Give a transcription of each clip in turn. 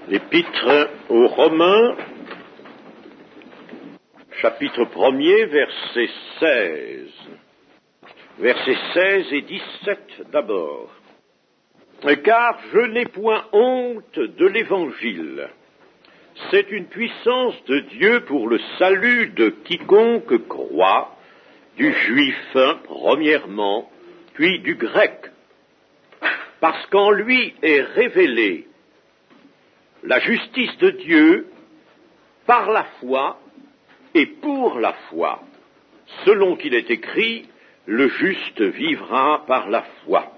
L'Épître aux Romains, chapitre 1er, verset 16. Versets 16 et 17 d'abord. Car je n'ai point honte de l'Évangile. C'est une puissance de Dieu pour le salut de quiconque croit, du juif premièrement, puis du grec. Parce qu'en lui est révélée la justice de Dieu par la foi et pour la foi, selon qu'il est écrit, le juste vivra par la foi.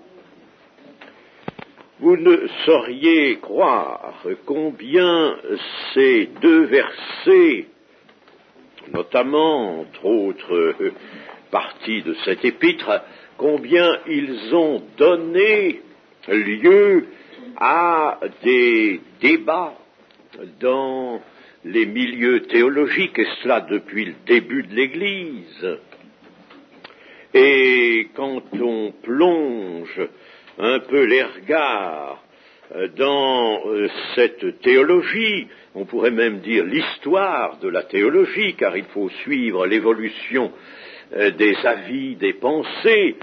Vous ne sauriez croire combien ces deux versets, notamment entre autres parties de cette épître, combien ils ont donné lieu à des débats dans les milieux théologiques, et cela depuis le début de l'Église. Et quand on plonge un peu les regards dans cette théologie, on pourrait même dire l'histoire de la théologie, car il faut suivre l'évolution des avis, des pensées,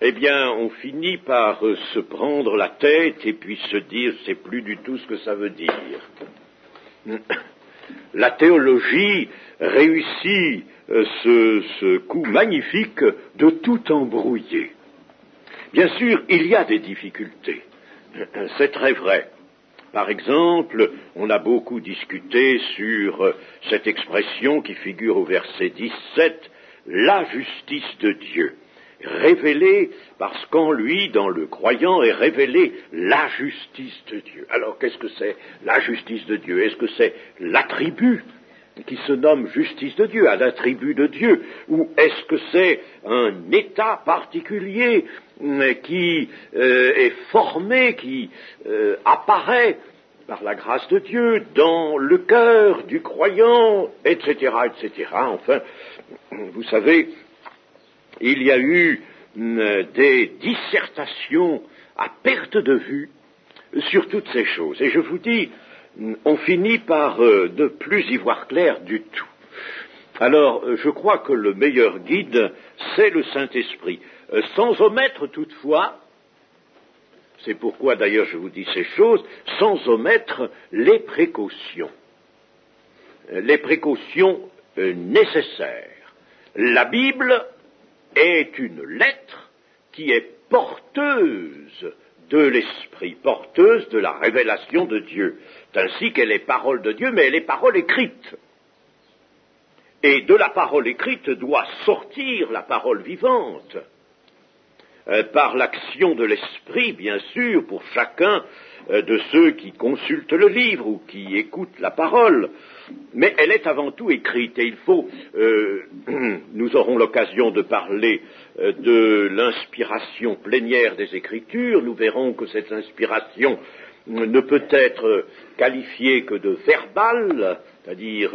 eh bien, on finit par se prendre la tête et puis se dire, c'est plus du tout ce que ça veut dire. La théologie réussit ce coup magnifique de tout embrouiller. Bien sûr, il y a des difficultés, c'est très vrai. Par exemple, on a beaucoup discuté sur cette expression qui figure au verset 17, la justice de Dieu. Révélée parce qu'en lui, dans le croyant, est révélée la justice de Dieu. Alors, qu'est-ce que c'est la justice de Dieu? Est-ce que c'est l'attribut qui se nomme justice de Dieu, un attribut de Dieu? Ou est-ce que c'est un état particulier qui est formé, qui apparaît par la grâce de Dieu dans le cœur du croyant, etc., etc. Enfin, vous savez, il y a eu des dissertations à perte de vue sur toutes ces choses. Et je vous dis, on finit par ne plus y voir clair du tout. Alors, je crois que le meilleur guide, c'est le Saint-Esprit. Sans omettre toutefois, c'est pourquoi d'ailleurs je vous dis ces choses, sans omettre les précautions. Les précautions nécessaires. La Bible est une lettre qui est porteuse de l'Esprit, porteuse de la révélation de Dieu. C'est ainsi qu'elle est parole de Dieu, mais elle est parole écrite. Et de la parole écrite doit sortir la parole vivante, par l'action de l'Esprit, bien sûr, pour chacun de ceux qui consultent le livre ou qui écoutent la parole. Mais elle est avant tout écrite, et il faut, nous aurons l'occasion de parler de l'inspiration plénière des Écritures. Nous verrons que cette inspiration ne peut être qualifiée que de verbale, c'est-à-dire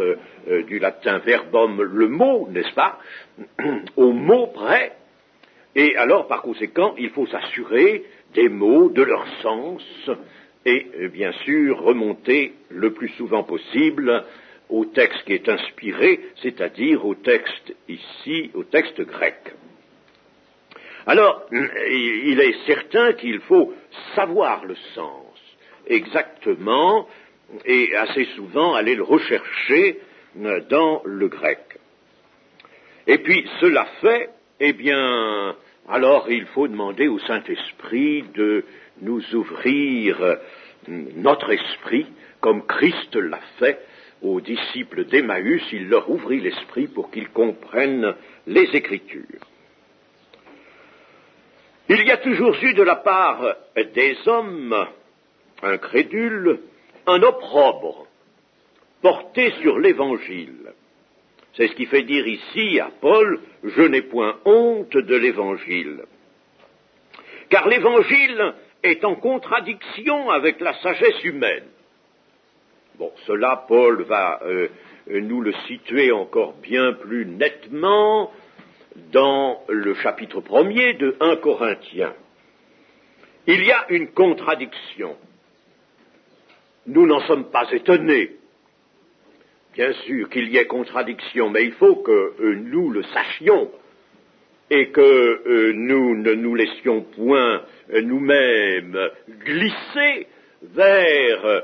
du latin verbum, le mot, n'est-ce pas, au mot près. Et alors, par conséquent, il faut s'assurer des mots, de leur sens, et bien sûr remonter le plus souvent possible au texte qui est inspiré, c'est-à-dire au texte ici, au texte grec. Alors, il est certain qu'il faut savoir le sens exactement, et assez souvent aller le rechercher dans le grec. Et puis, cela fait, eh bien, alors il faut demander au Saint-Esprit de nous ouvrir notre esprit, comme Christ l'a fait aux disciples d'Emmaüs. Il leur ouvrit l'esprit pour qu'ils comprennent les Écritures. Il y a toujours eu de la part des hommes incrédules un opprobre porté sur l'Évangile. C'est ce qui fait dire ici à Paul, « Je n'ai point honte de l'Évangile ». Car l'Évangile est en contradiction avec la sagesse humaine. Bon, cela, Paul va nous le situer encore bien plus nettement dans le chapitre 1er de 1 Corinthiens. Il y a une contradiction nous n'en sommes pas étonnés. Bien sûr qu'il y ait contradiction, mais il faut que nous le sachions et que nous ne nous laissions point nous-mêmes glisser vers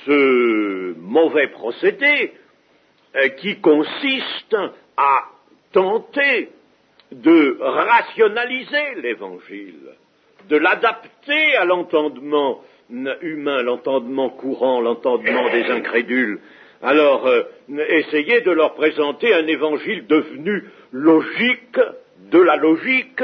ce mauvais procédé qui consiste à tenter de rationaliser l'Évangile, de l'adapter à l'entendement humain, l'entendement courant, l'entendement des incrédules. Alors, essayez de leur présenter un évangile devenu logique, de la logique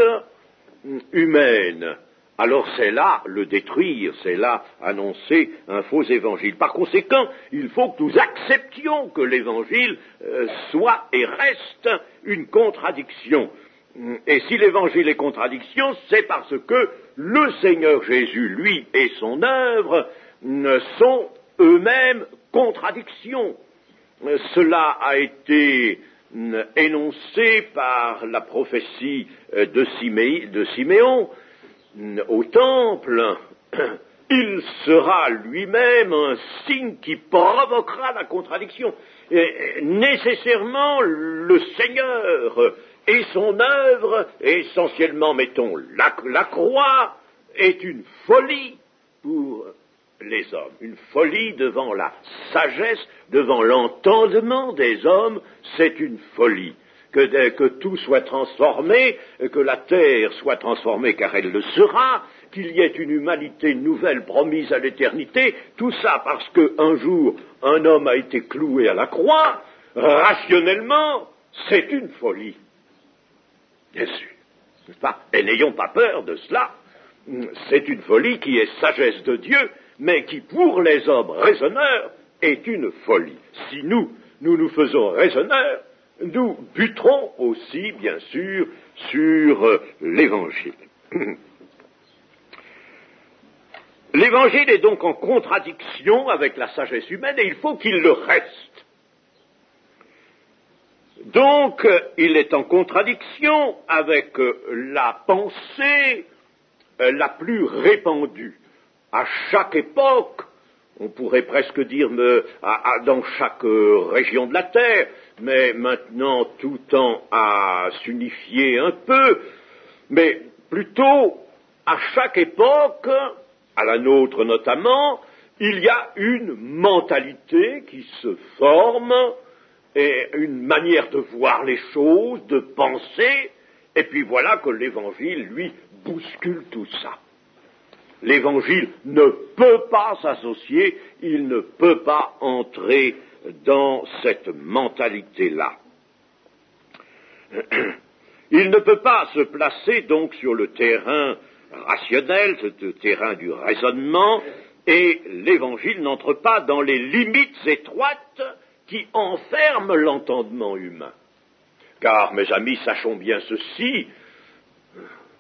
humaine. Alors c'est là le détruire, c'est là annoncer un faux évangile. Par conséquent, il faut que nous acceptions que l'évangile soit et reste une contradiction. Et si l'évangile est contradiction, c'est parce que le Seigneur Jésus, lui, et son œuvre sont eux-mêmes contradiction. Cela a été énoncé par la prophétie de Siméon au temple. Il sera lui-même un signe qui provoquera la contradiction. Et nécessairement, le Seigneur et son œuvre, essentiellement, mettons, la croix, est une folie pour les hommes, une folie devant la sagesse, devant l'entendement des hommes, c'est une folie. Que tout soit transformé, que la terre soit transformée, car elle le sera, qu'il y ait une humanité nouvelle promise à l'éternité, tout ça parce qu'un jour, un homme a été cloué à la croix, rationnellement, c'est une folie. Bien sûr, n'est-ce pas? Et n'ayons pas peur de cela. C'est une folie qui est sagesse de Dieu, mais qui, pour les hommes raisonneurs, est une folie. Si nous nous faisons raisonneurs, nous buterons aussi, bien sûr, sur l'Évangile. L'Évangile est donc en contradiction avec la sagesse humaine, et il faut qu'il le reste. Donc, il est en contradiction avec la pensée la plus répandue. À chaque époque, on pourrait presque dire dans chaque région de la Terre, mais maintenant tout tend à s'unifier un peu, mais plutôt à chaque époque, à la nôtre notamment, il y a une mentalité qui se forme, et une manière de voir les choses, de penser, et puis voilà que l'Évangile, lui, bouscule tout ça. L'Évangile ne peut pas s'associer, il ne peut pas entrer dans cette mentalité-là. Il ne peut pas se placer donc sur le terrain rationnel, le terrain du raisonnement, et l'Évangile n'entre pas dans les limites étroites qui enferment l'entendement humain. Car, mes amis, sachons bien ceci,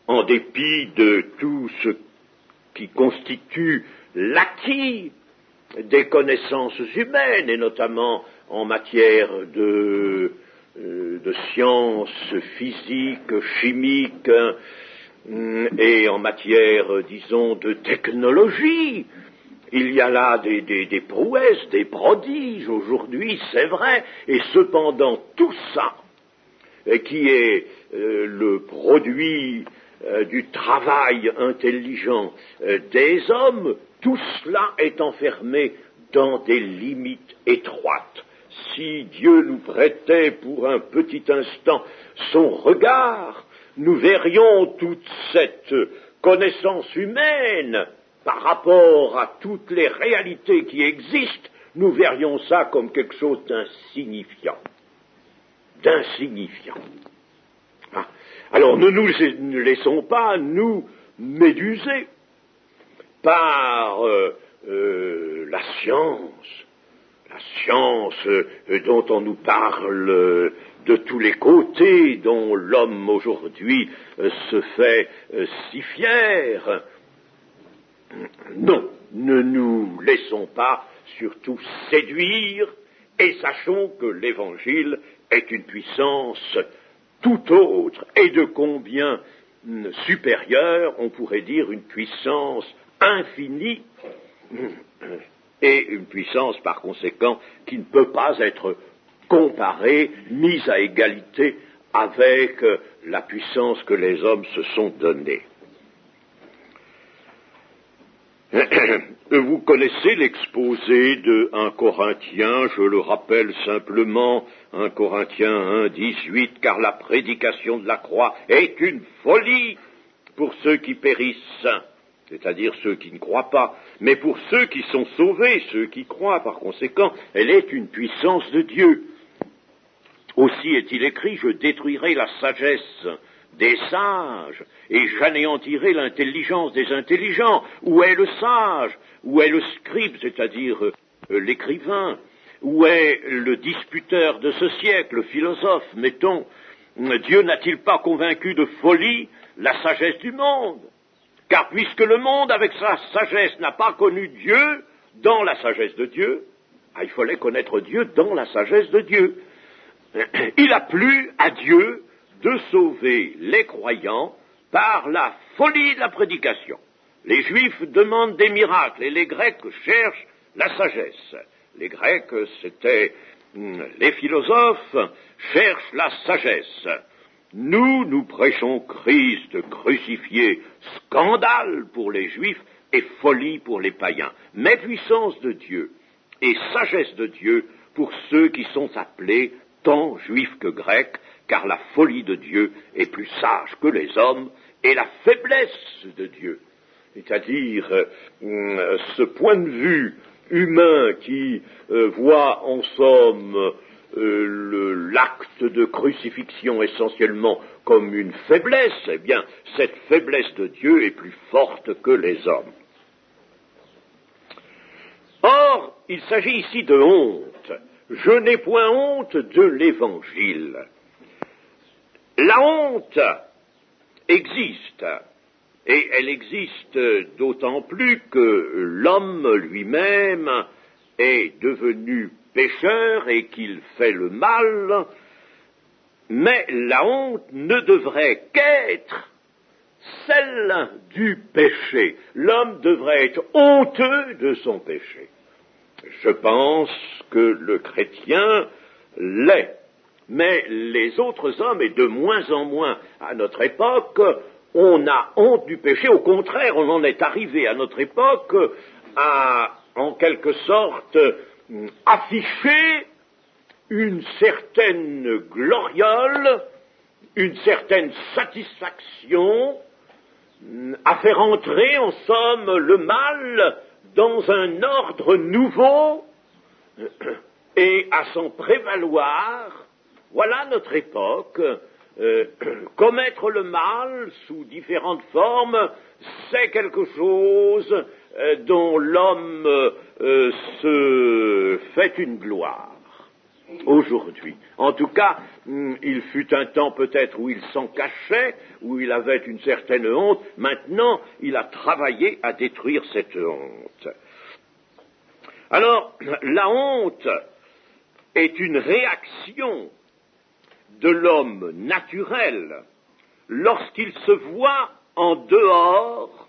en dépit de tout ce qui constitue l'acquis des connaissances humaines, et notamment en matière de sciences physiques, chimiques, et en matière, disons, de technologie. Il y a là des prouesses, des prodiges aujourd'hui, c'est vrai, et cependant tout ça, qui est le produit du travail intelligent des hommes, tout cela est enfermé dans des limites étroites. Si Dieu nous prêtait pour un petit instant son regard, nous verrions toute cette connaissance humaine par rapport à toutes les réalités qui existent, nous verrions ça comme quelque chose d'insignifiant. Ah. Alors ne laissons pas nous méduser par la science dont on nous parle de tous les côtés, dont l'homme aujourd'hui se fait si fier. Non, ne nous laissons pas surtout séduire et sachons que l'Évangile est une puissance tout autre et de combien supérieure, on pourrait dire une puissance infinie et une puissance par conséquent qui ne peut pas être comparée, mise à égalité avec la puissance que les hommes se sont donnée. Vous connaissez l'exposé de 1 Corinthiens, je le rappelle simplement, 1 Corinthiens 1, 18, car la prédication de la croix est une folie pour ceux qui périssent, c'est-à-dire ceux qui ne croient pas, mais pour ceux qui sont sauvés, ceux qui croient, par conséquent, elle est une puissance de Dieu. Aussi est-il écrit, je détruirai la sagesse des sages, et j'anéantirai l'intelligence des intelligents. Où est le sage? Où est le scribe, c'est-à-dire l'écrivain? Où est le disputeur de ce siècle, le philosophe, mettons? Dieu n'a-t-il pas convaincu de folie la sagesse du monde? Car puisque le monde, avec sa sagesse, n'a pas connu Dieu dans la sagesse de Dieu, il fallait connaître Dieu dans la sagesse de Dieu. Il a plu à Dieu de sauver les croyants par la folie de la prédication. Les Juifs demandent des miracles et les Grecs cherchent la sagesse. Les Grecs, c'était les philosophes, cherchent la sagesse. Nous prêchons Christ crucifié, scandale pour les Juifs et folie pour les païens, mais puissance de Dieu et sagesse de Dieu pour ceux qui sont appelés tant juifs que grecs, car la folie de Dieu est plus sage que les hommes, et la faiblesse de Dieu, c'est-à-dire ce point de vue humain qui voit en somme l'acte de crucifixion essentiellement comme une faiblesse, eh bien, cette faiblesse de Dieu est plus forte que les hommes. Or, il s'agit ici de honte. Je n'ai point honte de l'Évangile. La honte existe, et elle existe d'autant plus que l'homme lui-même est devenu pécheur et qu'il fait le mal, mais la honte ne devrait qu'être celle du péché. L'homme devrait être honteux de son péché. Je pense que le chrétien l'est, mais les autres hommes, et de moins en moins à notre époque, on a honte du péché. Au contraire, on en est arrivé à notre époque à, en quelque sorte, afficher une certaine gloriole, une certaine satisfaction, à faire entrer, en somme, le mal dans un ordre nouveau et à s'en prévaloir. Voilà notre époque. Commettre le mal sous différentes formes, c'est quelque chose dont l'homme se fait une gloire aujourd'hui. En tout cas, il fut un temps peut-être où il s'en cachait, où il avait une certaine honte. Maintenant, il a travaillé à détruire cette honte. Alors, la honte est une réaction de l'homme naturel lorsqu'il se voit en dehors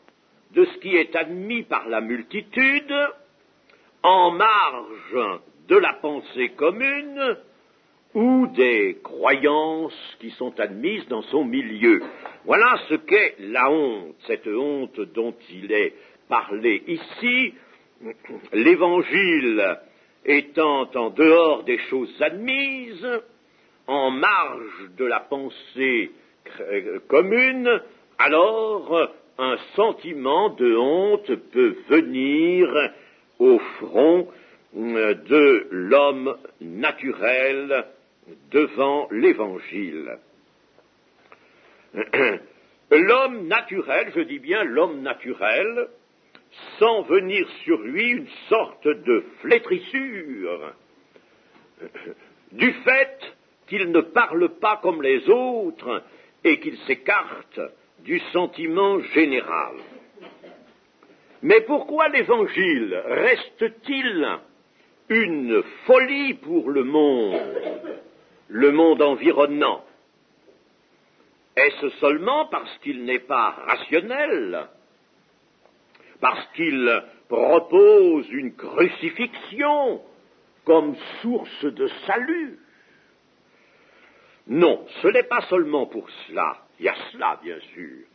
de ce qui est admis par la multitude, en marge de la pensée commune ou des croyances qui sont admises dans son milieu. Voilà ce qu'est la honte, cette honte dont il est parlé ici, l'Évangile étant en dehors des choses admises, en marge de la pensée commune, alors un sentiment de honte peut venir au front de l'homme naturel devant l'Évangile. L'homme naturel, je dis bien l'homme naturel, sent venir sur lui une sorte de flétrissure du fait qu'il ne parle pas comme les autres et qu'il s'écarte du sentiment général. Mais pourquoi l'Évangile reste-t-il une folie pour le monde environnant? Est-ce seulement parce qu'il n'est pas rationnel, parce qu'il propose une crucifixion comme source de salut. Non, ce n'est pas seulement pour cela, il y a cela bien sûr,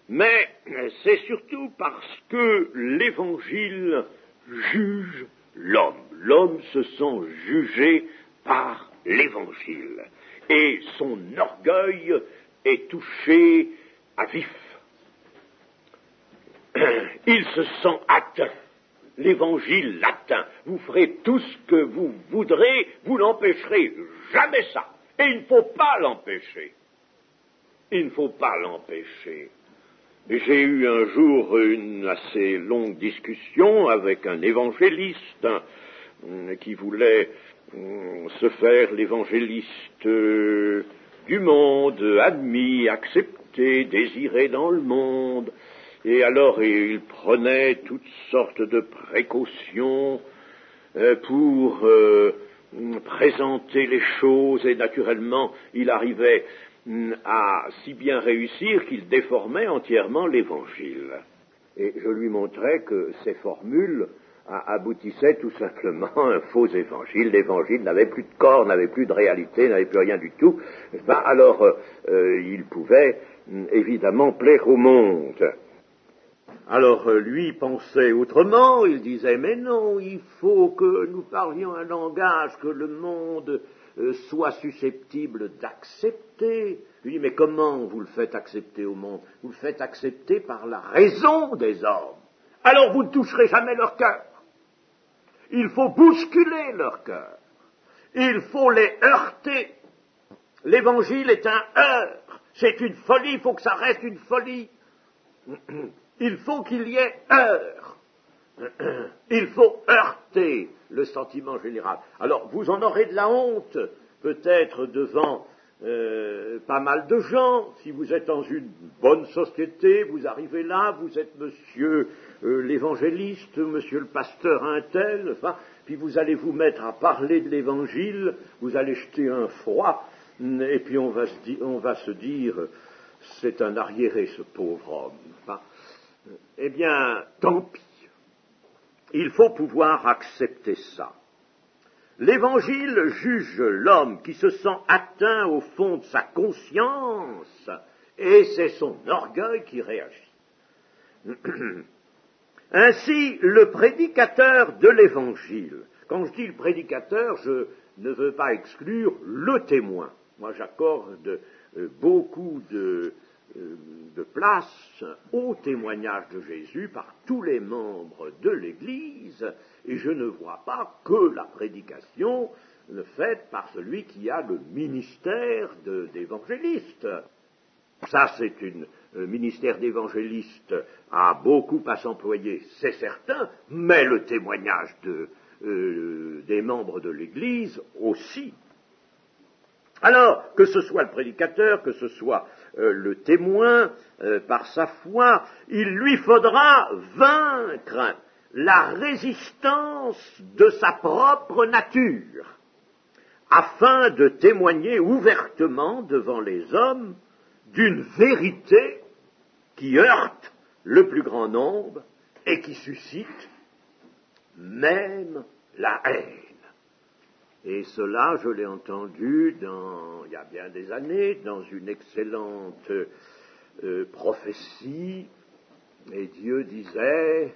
mais c'est surtout parce que l'Évangile juge l'homme. L'homme se sent jugé par l'Évangile, et son orgueil est touché à vif. Il se sent atteint. L'Évangile l'atteint. Vous ferez tout ce que vous voudrez, vous n'empêcherez jamais ça. Et il ne faut pas l'empêcher. Il ne faut pas l'empêcher. J'ai eu un jour une assez longue discussion avec un évangéliste qui voulait se faire l'évangéliste du monde, admis, accepté, désiré dans le monde. Et alors il prenait toutes sortes de précautions pour présenter les choses, et naturellement il arrivait à si bien réussir qu'il déformait entièrement l'Évangile. Et je lui montrais que ces formules aboutissaient tout simplement à un faux évangile. L'Évangile n'avait plus de corps, n'avait plus de réalité, n'avait plus rien du tout. Alors il pouvait évidemment plaire au monde. Alors lui pensait autrement, il disait mais non, il faut que nous parlions un langage que le monde soit susceptible d'accepter. Je dis mais comment vous le faites accepter au monde? Vous le faites accepter par la raison des hommes. Alors vous ne toucherez jamais leur cœur. Il faut bousculer leur cœur. Il faut les heurter. L'Évangile est un heurt. C'est une folie, il faut que ça reste une folie. Il faut qu'il y ait heurt. Il faut heurter le sentiment général. Alors, vous en aurez de la honte, peut-être devant pas mal de gens. Si vous êtes dans une bonne société, vous arrivez là, vous êtes monsieur l'évangéliste, monsieur le pasteur un tel, enfin, puis vous allez vous mettre à parler de l'Évangile, vous allez jeter un froid, et puis on va se dire, c'est un arriéré ce pauvre homme. Enfin, eh bien, tant pis. Il faut pouvoir accepter ça. L'Évangile juge l'homme qui se sent atteint au fond de sa conscience, et c'est son orgueil qui réagit. Ainsi, le prédicateur de l'Évangile, quand je dis le prédicateur, je ne veux pas exclure le témoin. Moi, j'accorde beaucoup de place au témoignage de Jésus par tous les membres de l'Église, et je ne vois pas que la prédication faite par celui qui a le ministère d'évangéliste. Ça, c'est le ministère d'évangéliste a beaucoup à s'employer, c'est certain, mais le témoignage des membres de l'Église aussi. Alors, que ce soit le prédicateur, que ce soit le témoin, par sa foi, il lui faudra vaincre la résistance de sa propre nature, afin de témoigner ouvertement devant les hommes d'une vérité qui heurte le plus grand nombre et qui suscite même la haine. Et cela, je l'ai entendu il y a bien des années, dans une excellente prophétie, et Dieu disait,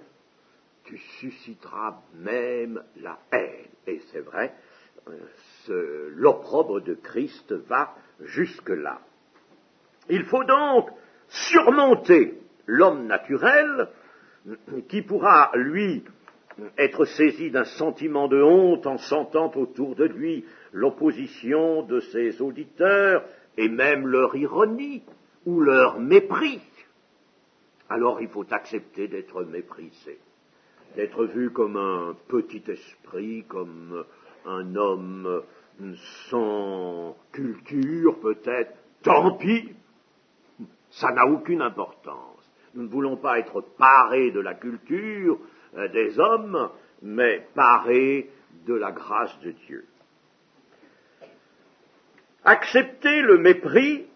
tu susciteras même la haine. Et c'est vrai, l'opprobre de Christ va jusque-là. Il faut donc surmonter l'homme naturel, qui pourra, lui, être saisi d'un sentiment de honte en sentant autour de lui l'opposition de ses auditeurs et même leur ironie ou leur mépris. Alors il faut accepter d'être méprisé, d'être vu comme un petit esprit, comme un homme sans culture peut-être. Tant pis, ça n'a aucune importance. Nous ne voulons pas être parés de la culture des hommes, mais parés de la grâce de Dieu. Accepter le mépris,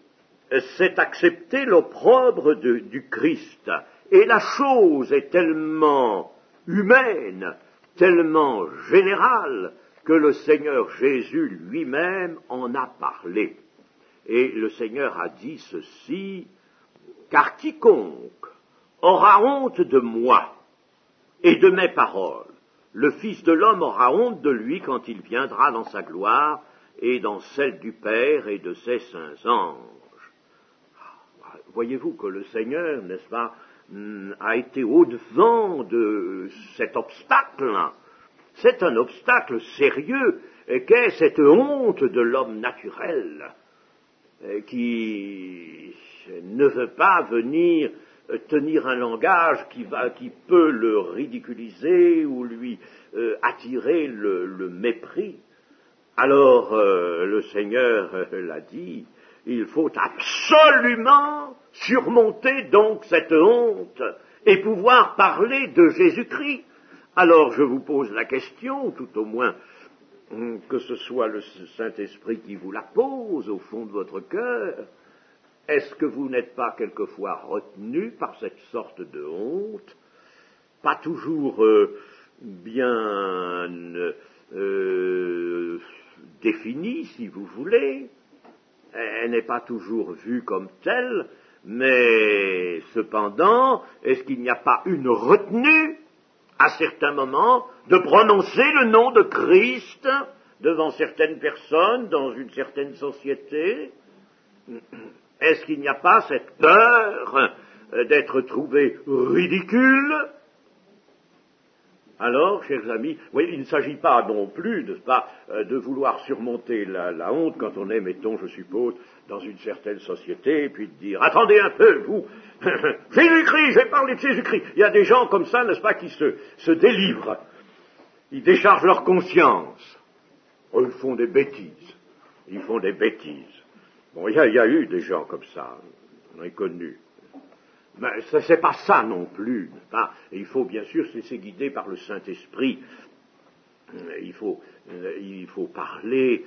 c'est accepter l'opprobre du Christ. Et la chose est tellement humaine, tellement générale, que le Seigneur Jésus lui-même en a parlé. Et le Seigneur a dit ceci, « Car quiconque aura honte de moi et de mes paroles, le Fils de l'homme aura honte de lui quand il viendra dans sa gloire et dans celle du Père et de ses saints anges. » Voyez-vous que le Seigneur, n'est-ce pas, a été au-devant de cet obstacle. C'est un obstacle sérieux qu'est cette honte de l'homme naturel qui ne veut pas venir tenir un langage qui peut le ridiculiser ou lui attirer le mépris. Alors le Seigneur l'a dit, il faut absolument surmonter donc cette honte et pouvoir parler de Jésus-Christ. Alors je vous pose la question, tout au moins que ce soit le Saint-Esprit qui vous la pose au fond de votre cœur, est-ce que vous n'êtes pas quelquefois retenu par cette sorte de honte, pas toujours bien définie, si vous voulez, elle n'est pas toujours vue comme telle, mais cependant, est-ce qu'il n'y a pas une retenue à certains moments de prononcer le nom de Christ devant certaines personnes, dans une certaine société? Est-ce qu'il n'y a pas cette peur d'être trouvé ridicule? Alors, chers amis, oui, il ne s'agit pas non plus, n'est-ce pas, de vouloir surmonter la honte quand on est, mettons, je suppose, dans une certaine société, et puis de dire, attendez un peu, vous, Jésus-Christ, j'ai parlé de Jésus-Christ. Il y a des gens comme ça, n'est-ce pas, qui se délivrent. Ils déchargent leur conscience. Ils font des bêtises. Ils font des bêtises. Bon, il y a eu des gens comme ça, on a connu. Mais c'est pas ça non plus, n'est-ce pas? Et il faut bien sûr se laisser guider par le Saint-Esprit. Il faut parler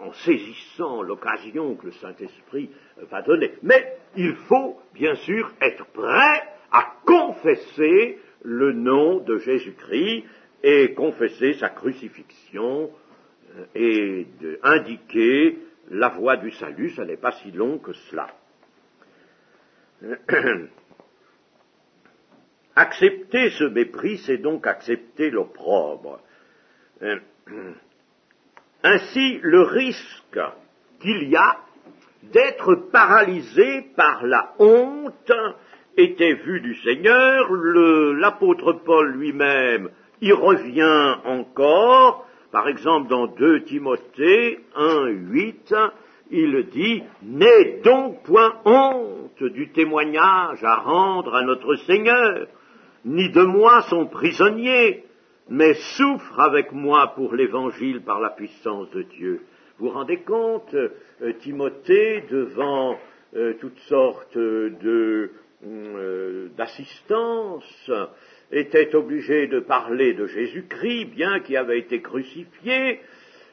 en saisissant l'occasion que le Saint-Esprit va donner. Mais il faut bien sûr être prêt à confesser le nom de Jésus-Christ et confesser sa crucifixion et indiquer la voie du salut. Ça n'est pas si long que cela. Accepter ce mépris, c'est donc accepter l'opprobre. Ainsi, le risque qu'il y a d'être paralysé par la honte était vu du Seigneur. L'apôtre Paul lui-même y revient encore. Par exemple, dans 2 Timothée 1:8, il dit « N'aie donc point honte du témoignage à rendre à notre Seigneur, ni de moi son prisonnier, mais souffre avec moi pour l'Évangile par la puissance de Dieu. » Vous vous rendez compte, Timothée, devant toutes sortes d'assistance, était obligé de parler de Jésus-Christ, bien qu'il avait été crucifié,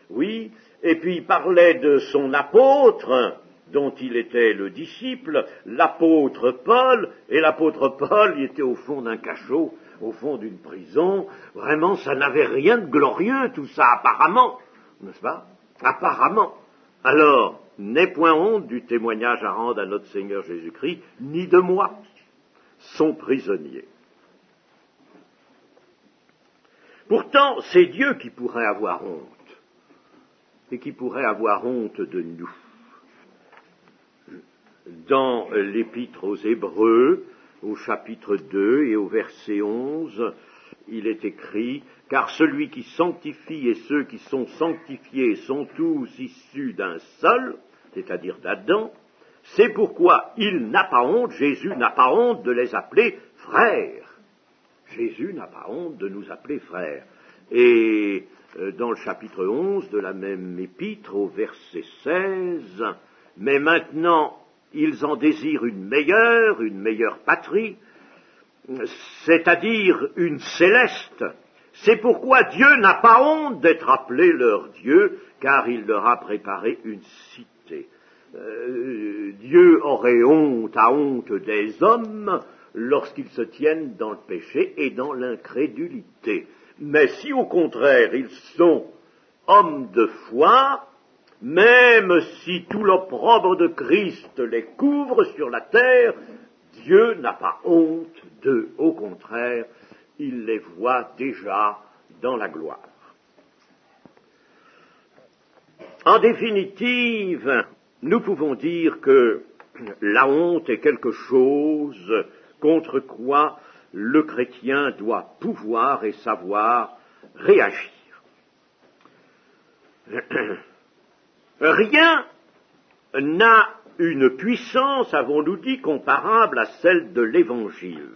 oui, et puis il parlait de son apôtre, dont il était le disciple, l'apôtre Paul, et l'apôtre Paul, il était au fond d'un cachot, au fond d'une prison. Vraiment, ça n'avait rien de glorieux, tout ça, apparemment, n'est-ce pas? Apparemment. Alors, n'aie point honte du témoignage à rendre à notre Seigneur Jésus-Christ, ni de moi, son prisonnier. Pourtant, c'est Dieu qui pourrait avoir honte, et qui pourrait avoir honte de nous. Dans l'Épître aux Hébreux, au chapitre 2 et au verset 11, il est écrit « Car celui qui sanctifie et ceux qui sont sanctifiés sont tous issus d'un seul, c'est-à-dire d'Adam, c'est pourquoi il n'a pas honte, Jésus n'a pas honte de les appeler frères. » Jésus n'a pas honte de nous appeler frères. Et dans le chapitre 11 de la même épître, au verset 16, « Mais maintenant, ils en désirent une meilleure patrie, c'est-à-dire une céleste. C'est pourquoi Dieu n'a pas honte d'être appelé leur Dieu, car il leur a préparé une cité. » Dieu aurait honte des hommes lorsqu'ils se tiennent dans le péché et dans l'incrédulité. Mais si au contraire ils sont hommes de foi, même si tout l'opprobre de Christ les couvre sur la terre, Dieu n'a pas honte d'eux. Au contraire, il les voit déjà dans la gloire. En définitive, nous pouvons dire que la honte est quelque chose contre quoi le chrétien doit pouvoir et savoir réagir. Rien n'a une puissance, avons-nous dit, comparable à celle de l'Évangile.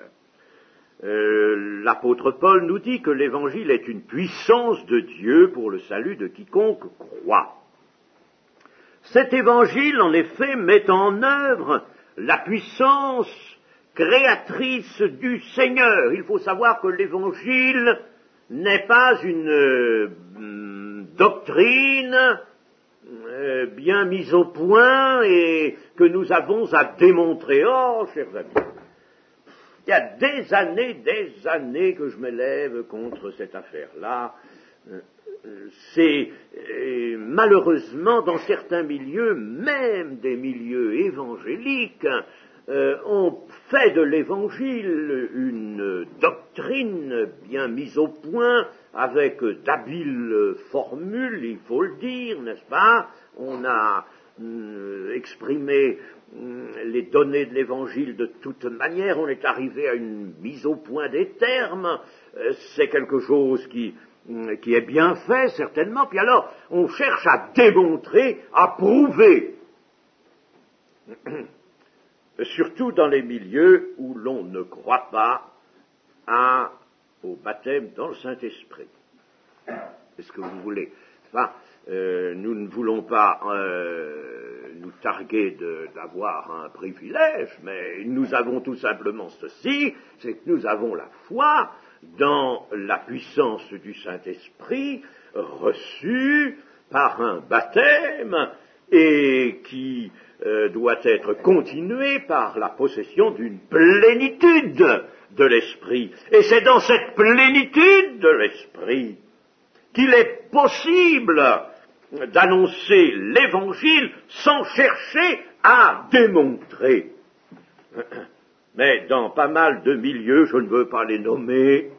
L'apôtre Paul nous dit que l'Évangile est une puissance de Dieu pour le salut de quiconque croit. Cet Évangile, en effet, met en œuvre la puissance créatrice du Seigneur. Il faut savoir que l'Évangile n'est pas une doctrine bien mise au point et que nous avons à démontrer. Oh, chers amis, il y a des années que je m'élève contre cette affaire-là. C'est malheureusement dans certains milieux, même des milieux évangéliques, on fait de l'évangile une doctrine bien mise au point, avec d'habiles formules, il faut le dire, n'est-ce pas? On a exprimé les données de l'évangile de toute manière, on est arrivé à une mise au point des termes, c'est quelque chose qui est bien fait, certainement, puis alors, on cherche à démontrer, à prouver, surtout dans les milieux où l'on ne croit pas au baptême dans le Saint-Esprit. Est-ce que vous voulez? Enfin, nous ne voulons pas nous targuer d'avoir un privilège, mais nous avons tout simplement ceci, c'est que nous avons la foi dans la puissance du Saint-Esprit reçue par un baptême et qui doit être continué par la possession d'une plénitude de l'Esprit. Et c'est dans cette plénitude de l'Esprit qu'il est possible d'annoncer l'Évangile sans chercher à démontrer. Mais dans pas mal de milieux, je ne veux pas les nommer,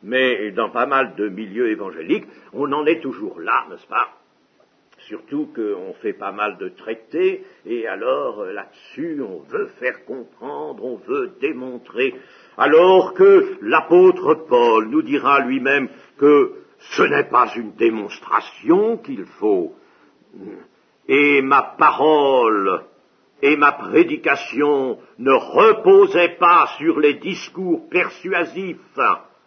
mais dans pas mal de milieux évangéliques, on en est toujours là, n'est-ce pas? Surtout qu'on fait pas mal de traités, et alors là-dessus, on veut faire comprendre, on veut démontrer, alors que l'apôtre Paul nous dira lui-même que ce n'est pas une démonstration qu'il faut, et ma parole et ma prédication ne reposaient pas sur les discours persuasifs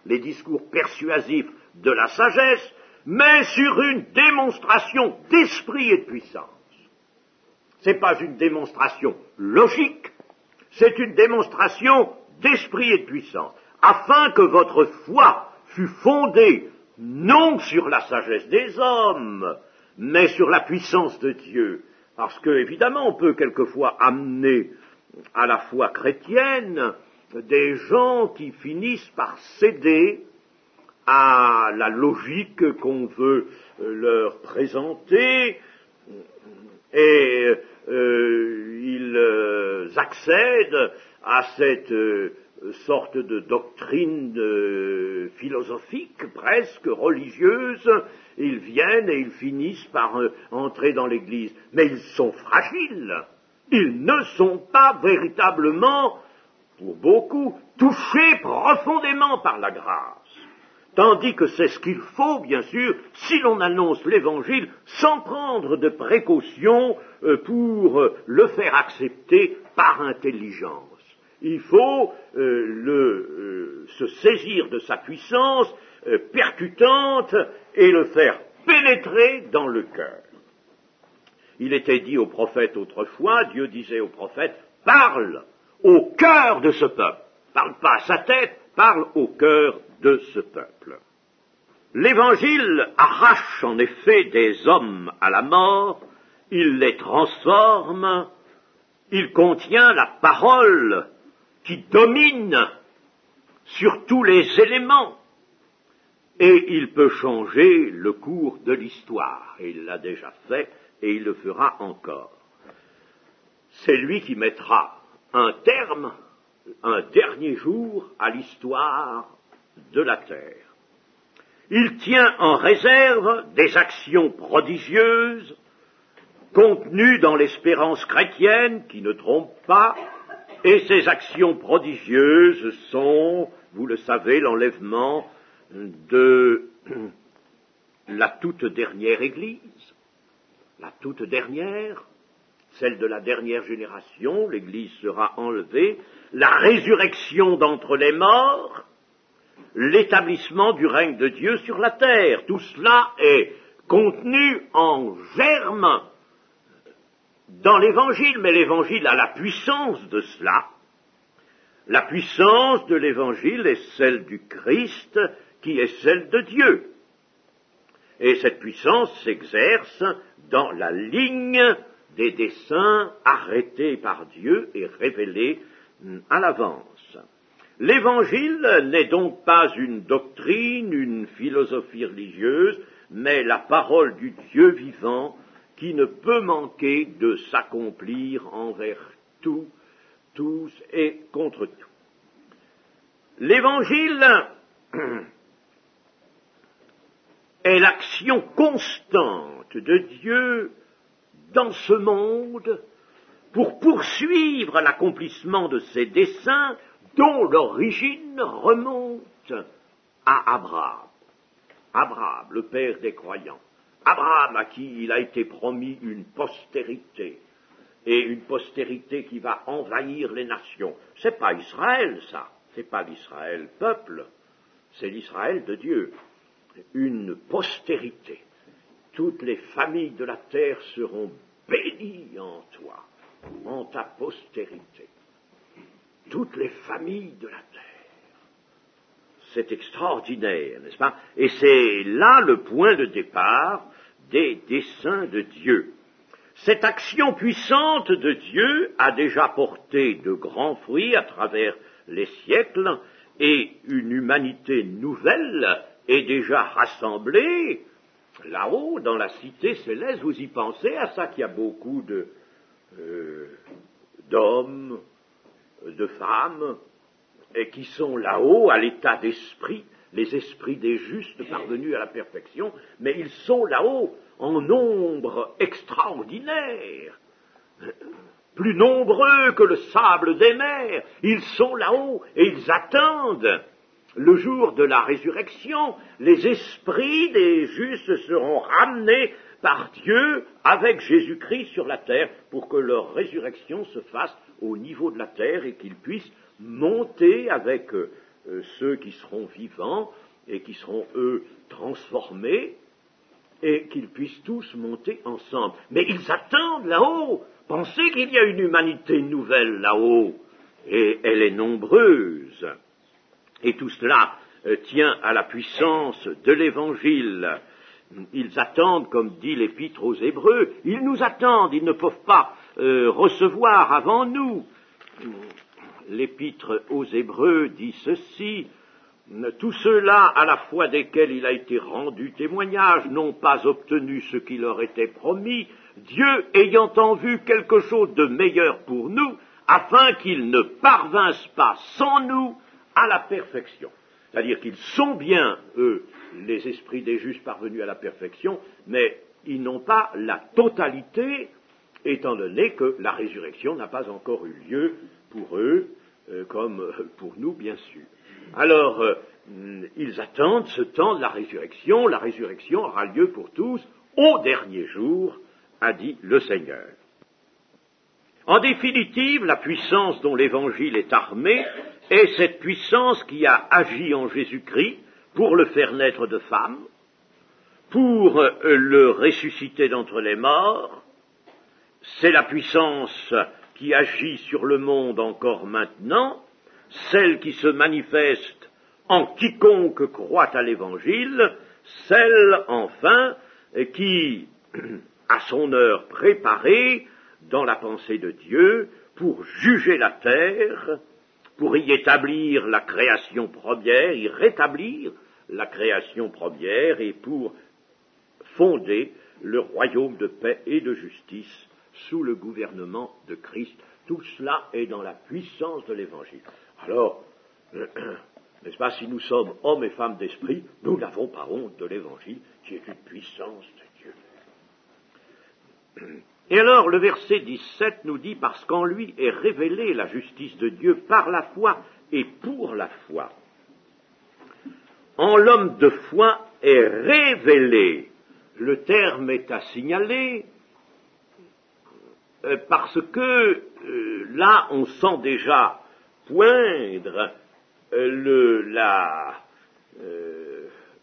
de la sagesse, mais sur une démonstration d'esprit et de puissance. Ce n'est pas une démonstration logique, c'est une démonstration d'esprit et de puissance, afin que votre foi fût fondée non sur la sagesse des hommes, mais sur la puissance de Dieu. Parce que, évidemment, on peut quelquefois amener à la foi chrétienne des gens qui finissent par céder à la logique qu'on veut leur présenter, et ils accèdent à cette sorte de doctrine philosophique, presque religieuse. Ils viennent et ils finissent par entrer dans l'Église. Mais ils sont fragiles. Ils ne sont pas véritablement, pour beaucoup, touchés profondément par la grâce. Tandis que c'est ce qu'il faut, bien sûr, si l'on annonce l'Évangile sans prendre de précautions pour le faire accepter par intelligence. Il faut se saisir de sa puissance percutante et le faire pénétrer dans le cœur. Il était dit au prophète autrefois, Dieu disait au prophète, parle au cœur de ce peuple. Parle pas à sa tête, parle au cœur de ce peuple. L'Évangile arrache en effet des hommes à la mort, il les transforme, il contient la parole qui domine sur tous les éléments, et il peut changer le cours de l'histoire, et il l'a déjà fait, et il le fera encore. C'est lui qui mettra un terme, un dernier jour à l'histoire de la terre. Il tient en réserve des actions prodigieuses contenues dans l'espérance chrétienne qui ne trompe pas, et ces actions prodigieuses sont, vous le savez, l'enlèvement de la toute dernière Église, la toute dernière, celle de la dernière génération, l'Église sera enlevée, la résurrection d'entre les morts, l'établissement du règne de Dieu sur la terre. Tout cela est contenu en germe dans l'Évangile, mais l'Évangile a la puissance de cela. La puissance de l'Évangile est celle du Christ, qui est celle de Dieu. Et cette puissance s'exerce dans la ligne des desseins arrêtés par Dieu et révélés à l'avance. L'Évangile n'est donc pas une doctrine, une philosophie religieuse, mais la parole du Dieu vivant qui ne peut manquer de s'accomplir envers tout, tous et contre tout. L'Évangile est l'action constante de Dieu dans ce monde pour poursuivre l'accomplissement de ses desseins dont l'origine remonte à Abraham. Abraham, le père des croyants. Abraham à qui il a été promis une postérité, et une postérité qui va envahir les nations. C'est pas Israël, ça. C'est pas l'Israël peuple. C'est l'Israël de Dieu. Une postérité. Toutes les familles de la terre seront bénies en toi, en ta postérité. Toutes les familles de la terre. C'est extraordinaire, n'est-ce pas? Et c'est là le point de départ des desseins de Dieu. Cette action puissante de Dieu a déjà porté de grands fruits à travers les siècles, et une humanité nouvelle est déjà rassemblée là-haut dans la cité céleste. Vous y pensez à ça qu'il y a beaucoup d'hommes, de femmes, et qui sont là-haut à l'état d'esprit, les esprits des justes parvenus à la perfection, mais ils sont là-haut en nombre extraordinaire, plus nombreux que le sable des mers. Ils sont là-haut et ils attendent le jour de la résurrection. Les esprits des justes seront ramenés par Dieu avec Jésus-Christ sur la terre pour que leur résurrection se fasse au niveau de la terre et qu'ils puissent monter avec ceux qui seront vivants et qui seront, eux, transformés, et qu'ils puissent tous monter ensemble. Mais ils attendent là-haut. Pensez qu'il y a une humanité nouvelle là-haut, et elle est nombreuse. Et tout cela tient à la puissance de l'Évangile. Ils attendent, comme dit l'Épître aux Hébreux, ils nous attendent, ils ne peuvent pas recevoir avant nous. L'Épître aux Hébreux dit ceci: tous ceux-là, à la foi desquels il a été rendu témoignage, n'ont pas obtenu ce qui leur était promis, Dieu ayant en vue quelque chose de meilleur pour nous, afin qu'ils ne parvinssent pas sans nous à la perfection. C'est-à-dire qu'ils sont bien, eux, les esprits des justes parvenus à la perfection, mais ils n'ont pas la totalité, étant donné que la résurrection n'a pas encore eu lieu pour eux, comme pour nous, bien sûr. Alors, ils attendent ce temps de la résurrection aura lieu pour tous au dernier jour, a dit le Seigneur. En définitive, la puissance dont l'Évangile est armé est cette puissance qui a agi en Jésus-Christ pour le faire naître de femme, pour le ressusciter d'entre les morts. C'est la puissance qui agit sur le monde encore maintenant, celle qui se manifeste en quiconque croit à l'Évangile, celle, enfin, qui, à son heure préparée, dans la pensée de Dieu, pour juger la terre pour y établir la création première, y rétablir la création première et pour fonder le royaume de paix et de justice sous le gouvernement de Christ. Tout cela est dans la puissance de l'Évangile. Alors, n'est-ce pas, si nous sommes hommes et femmes d'esprit, nous n'avons pas honte de l'Évangile, qui est une puissance de Dieu. Et alors, le verset 17 nous dit, parce qu'en lui est révélée la justice de Dieu par la foi et pour la foi. En l'homme de foi est révélé. Le terme est à signaler, parce que là, on sent déjà poindre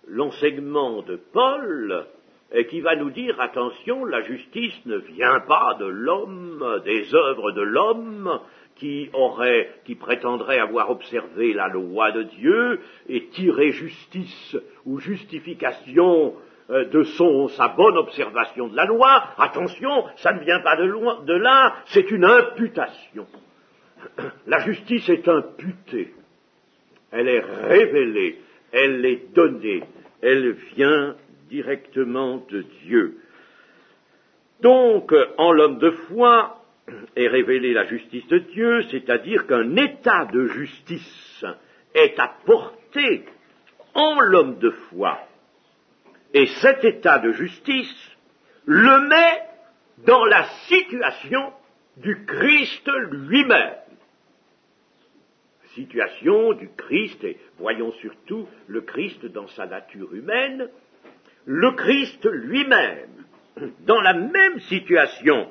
l'enseignement de Paul, qui va nous dire, attention, la justice ne vient pas de l'homme, des œuvres de l'homme, qui prétendrait avoir observé la loi de Dieu et tiré justice ou justification de sa bonne observation de la loi. Attention, ça ne vient pas de là, c'est une imputation. La justice est imputée, elle est révélée, elle est donnée, elle vient directement de Dieu. Donc, en l'homme de foi est révélée la justice de Dieu, c'est-à-dire qu'un état de justice est apporté en l'homme de foi. Et cet état de justice le met dans la situation du Christ lui-même. Situation du Christ, et voyons surtout le Christ dans sa nature humaine, le Christ lui-même, dans la même situation,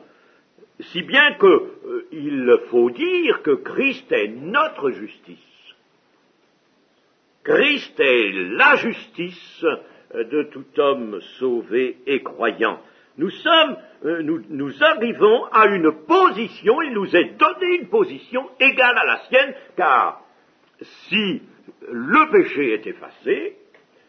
si bien qu'il faut dire que Christ est notre justice. Christ est la justice de tout homme sauvé et croyant. Nous arrivons à une position, il nous est donné une position égale à la sienne, car si le péché est effacé,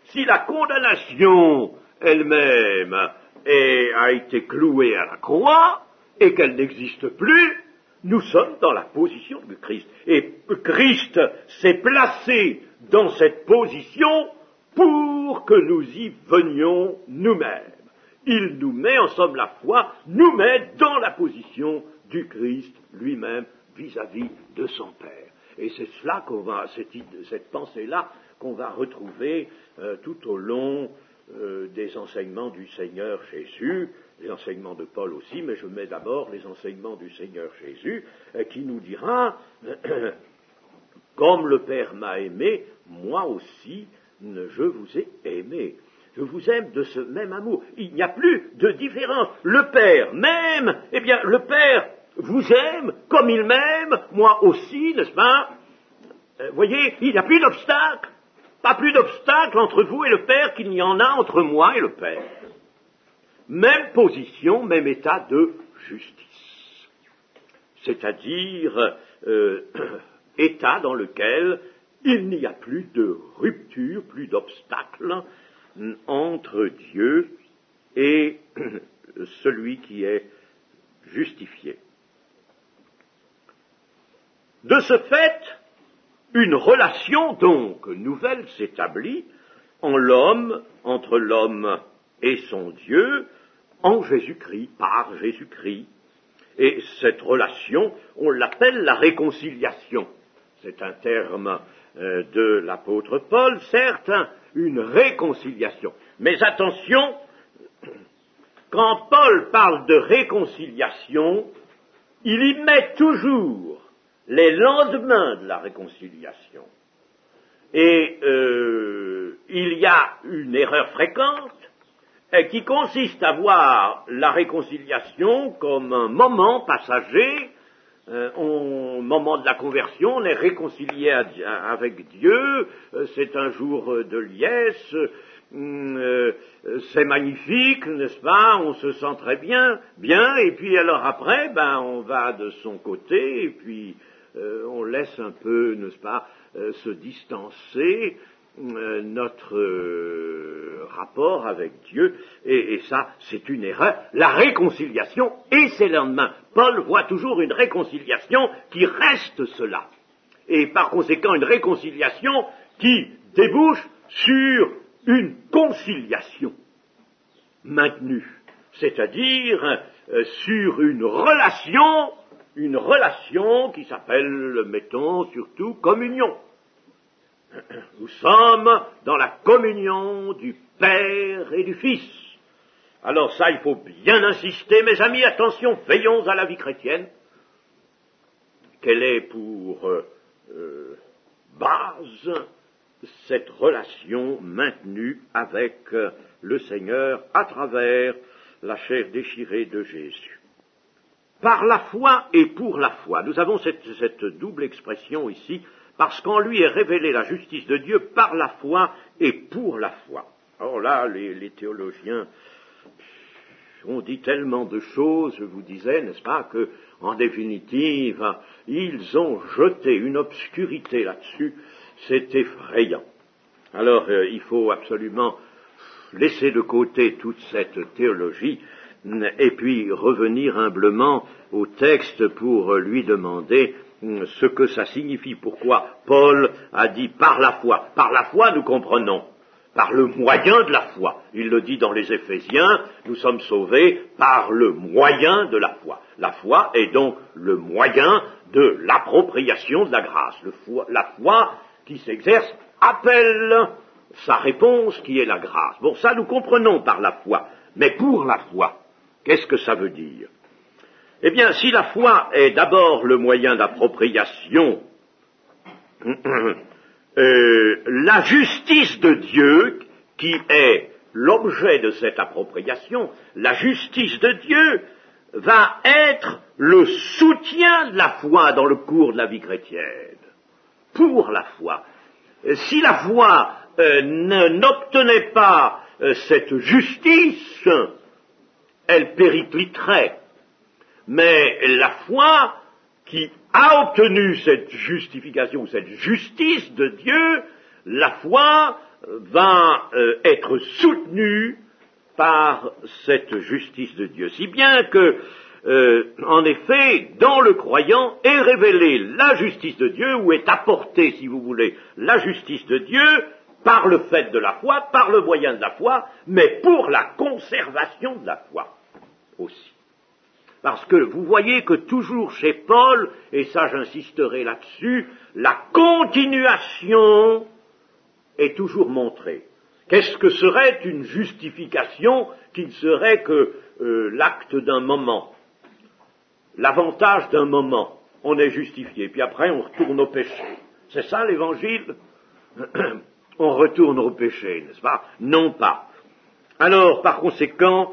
si la condamnation elle-même a été clouée à la croix, et qu'elle n'existe plus, nous sommes dans la position de Christ. Et Christ s'est placé dans cette position pour que nous y venions nous-mêmes. Il nous met, en somme la foi, nous met dans la position du Christ lui-même vis-à-vis de son Père. Et c'est cela cette pensée-là qu'on va retrouver tout au long des enseignements du Seigneur Jésus, les enseignements de Paul aussi, mais je mets d'abord les enseignements du Seigneur Jésus, qui nous dira, comme le Père m'a aimé, moi aussi je vous ai aimé. Je vous aime de ce même amour. Il n'y a plus de différence. Le Père m'aime, eh bien le Père vous aime comme il m'aime, moi aussi, n'est-ce pas? Voyez, il n'y a plus d'obstacle. Pas plus d'obstacle entre vous et le Père qu'il n'y en a entre moi et le Père. Même position, même état de justice. C'est-à-dire état dans lequel il n'y a plus de rupture, plus d'obstacle entre Dieu et celui qui est justifié. De ce fait, une relation donc nouvelle s'établit entre l'homme et son Dieu, en Jésus-Christ, par Jésus-Christ. Et cette relation, on l'appelle la réconciliation. C'est un terme de l'apôtre Paul, certes, une réconciliation. Mais attention, quand Paul parle de réconciliation, il y met toujours les lendemains de la réconciliation. Et il y a une erreur fréquente qui consiste à voir la réconciliation comme un moment passager. Au moment de la conversion, on est réconcilié avec Dieu, c'est un jour de liesse, c'est magnifique, n'est-ce pas, on se sent très bien, et puis alors après, on va de son côté, et puis on laisse un peu, n'est-ce pas, se distancer notre rapport avec Dieu, et ça, c'est une erreur. La réconciliation et ses lendemains. Paul voit toujours une réconciliation qui reste cela. et par conséquent une réconciliation qui débouche sur une conciliation maintenue, c'est-à-dire sur une relation qui s'appelle, mettons, surtout communion. Nous sommes dans la communion du Père et du Fils. Alors ça, il faut bien insister, mes amis, attention, veillons à la vie chrétienne. Quelle est pour base cette relation maintenue avec le Seigneur à travers la chair déchirée de Jésus. Par la foi et pour la foi. Nous avons cette double expression ici, parce qu'en lui est révélée la justice de Dieu par la foi et pour la foi. Alors là, les théologiens ont dit tellement de choses, je vous disais, n'est-ce pas, que, en définitive, ils ont jeté une obscurité là-dessus, c'est effrayant. Alors, il faut absolument laisser de côté toute cette théologie, et puis revenir humblement au texte pour lui demander ce que ça signifie, pourquoi Paul a dit par la foi. Par la foi, nous comprenons, par le moyen de la foi. Il le dit dans les Éphésiens, nous sommes sauvés par le moyen de la foi. La foi est donc le moyen de l'appropriation de la grâce. La foi qui s'exerce appelle sa réponse qui est la grâce. Bon, ça nous comprenons par la foi, mais pour la foi, qu'est-ce que ça veut dire? Eh bien, si la foi est d'abord le moyen d'appropriation, la justice de Dieu, qui est l'objet de cette appropriation, la justice de Dieu va être le soutien de la foi dans le cours de la vie chrétienne. Pour la foi. Si la foi n'obtenait pas cette justice, elle péricliterait. Mais la foi qui a obtenu cette justification, cette justice de Dieu, la foi va être soutenue par cette justice de Dieu. Si bien que, en effet, dans le croyant est révélée la justice de Dieu, ou est apportée, si vous voulez, la justice de Dieu, par le fait de la foi, par le moyen de la foi, mais pour la conservation de la foi aussi. Parce que vous voyez que toujours chez Paul, et ça j'insisterai là-dessus, la continuation est toujours montrée. Qu'est-ce que serait une justification qui ne serait que l'acte d'un moment, l'avantage d'un moment? On est justifié, puis après on retourne au péché. C'est ça l'évangile? On retourne au péché, n'est-ce pas? Non pas. Alors, par conséquent,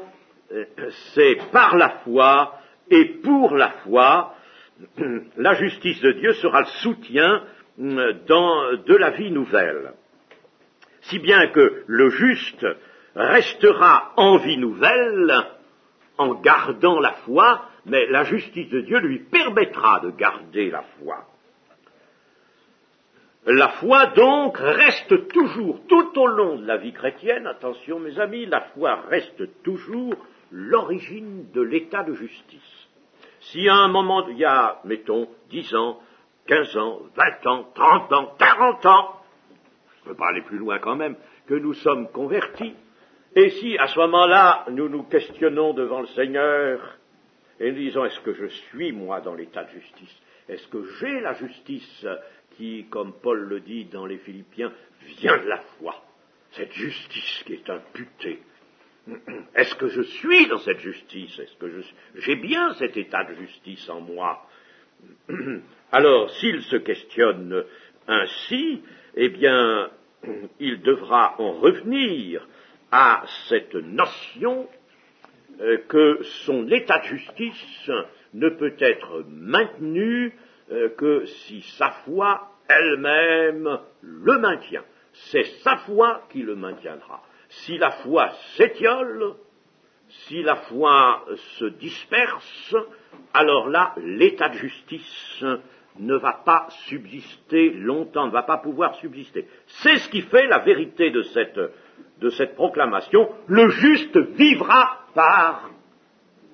c'est par la foi et pour la foi, la justice de Dieu sera le soutien de la vie nouvelle. Si bien que le juste restera en vie nouvelle en gardant la foi, mais la justice de Dieu lui permettra de garder la foi. La foi donc reste toujours, tout au long de la vie chrétienne, attention mes amis, la foi reste toujours l'origine de l'état de justice. Si à un moment, il y a, mettons, 10 ans, 15 ans, 20 ans, 30 ans, 40 ans, je ne peux pas aller plus loin quand même, que nous sommes convertis, et si à ce moment-là, nous nous questionnons devant le Seigneur, et nous disons, est-ce que je suis, moi, dans l'état de justice? Est-ce que j'ai la justice qui, comme Paul le dit dans les Philippiens, vient de la foi? Cette justice qui est imputée. Est-ce que je suis dans cette justice? Est-ce que j'ai bien cet état de justice en moi? Alors, s'il se questionne ainsi, eh bien, il devra en revenir à cette notion que son état de justice ne peut être maintenu que si sa foi elle-même le maintient. C'est sa foi qui le maintiendra. Si la foi s'étiole, si la foi se disperse, alors là, l'état de justice ne va pas subsister longtemps, ne va pas pouvoir subsister. C'est ce qui fait la vérité de cette proclamation. Le juste vivra par